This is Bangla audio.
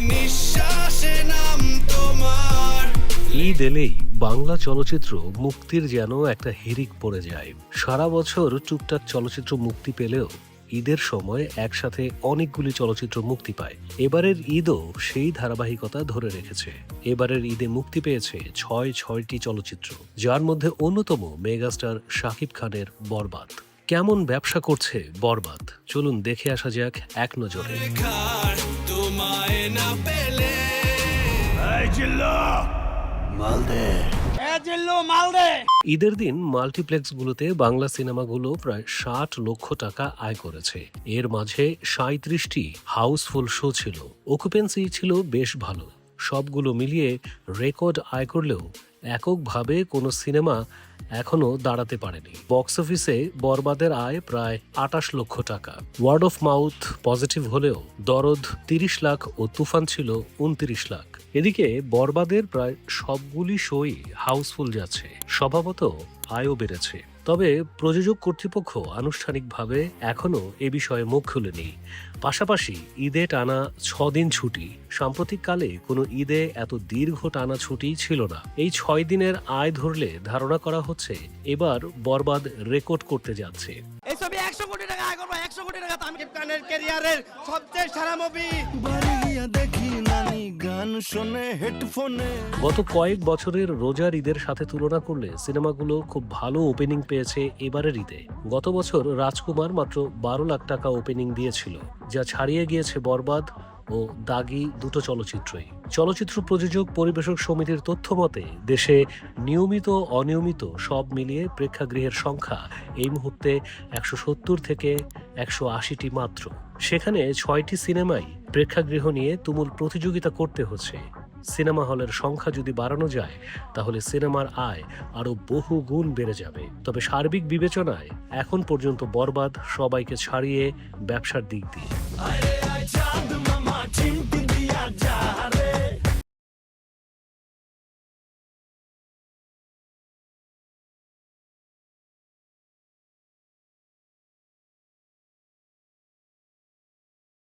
নিঃশ্বাসে নাম তোমার। ঈদ এলেই বাংলা চলচ্চিত্র মুক্তির যেন একটা হিড়িক পড়ে যায়। সারা বছর টুকটাক চলচ্চিত্র মুক্তি পেলেও ঈদের সময় একসাথে অনেকগুলি চলচ্চিত্র মুক্তি পায়। এবারের ঈদও সেই ধারাবাহিকতা ধরে রেখেছে। এবারের ঈদে মুক্তি পেয়েছে ছয়টি চলচ্চিত্র, যার মধ্যে অন্যতম মেগাস্টার শাকিব খানের বরবাদ। কেমন ব্যবসা করছে বরবাদ, চলুন দেখে আসা যাক এক নজরে। তোমায় না পেলে ঈদের দিন মাল্টিপ্লেক্সগুলোতে বাংলা সিনেমাগুলো প্রায় 60 লক্ষ টাকা আয় করেছে। এর মাঝে 37টি হাউসফুল শো ছিল। অকুপেন্সি ছিল বেশ ভালো। সবগুলো মিলিয়ে রেকর্ড আয় করলেও এককভাবে কোনো সিনেমা এখনো দাঁড়াতে পারেনি। বক্স অফিসে বরবাদের আয় প্রায় 28 লক্ষ টাকা। ওয়ার্ড অফ মাউথ পজিটিভ হলেও দরদ 30 লাখ ও তুফান ছিল 29 লাখ। এদিকে বরবাদের প্রায় সবগুলি শোই হাউসফুল যাচ্ছে। স্বভাবত আয়ও বেড়েছে। তবে প্রযোজক কর্তৃপক্ষ আনুষ্ঠানিকভাবে এখনো এ বিষয়ে মুখ খুলেনি। পাশাপাশি ঈদে টানা 6 দিন ছুটি। সাম্প্রতিককালে কোনো ঈদে এত দীর্ঘ টানা ছুটি ছিল না। এই 6 দিনের আয় ধরলে ধারণা করা হচ্ছে এবার বরবাদ রেকর্ড করতে যাচ্ছে। এই ছবি 100 কোটি টাকা আয় করবে, 100 কোটি টাকা। শাকিব খানের ক্যারিয়ারের সবচেয়ে সেরা মুভি। গত কয়েক বছরের রোজার ঈদের সাথে তুলনা করলে সিনেমাগুলো খুব ভালো ওপেনিং পেয়েছে এবারের ঈদে। গত বছর রাজকুমার মাত্র 12 লাখ টাকা ওপেনিং দিয়েছিল, যা ছাড়িয়ে গিয়েছে বরবাদ ও দাগি দুটো চলচ্চিত্রই। চলচ্চিত্র প্রযোজক পরিবেশক সমিতির তথ্য মতে দেশে নিয়মিত অনিয়মিত সব মিলিয়ে প্রেক্ষাগৃহের সংখ্যা এই মুহূর্তে 170 থেকে 180টি মাত্র। সেখানে 6টি সিনেমাই প্রেক্ষাগৃহ নিয়ে তুমুল প্রতিযোগিতা করতে হচ্ছে। সিনেমা হলের সংখ্যা যদি বাড়ানো যায় তাহলে সিনেমার আয় আরো বহু গুণ বেড়ে যাবে। তবে সার্বিক বিবেচনায় এখন পর্যন্ত বরবাদ সবাইকে ছাড়িয়ে ব্যবসার দিক দিয়ে।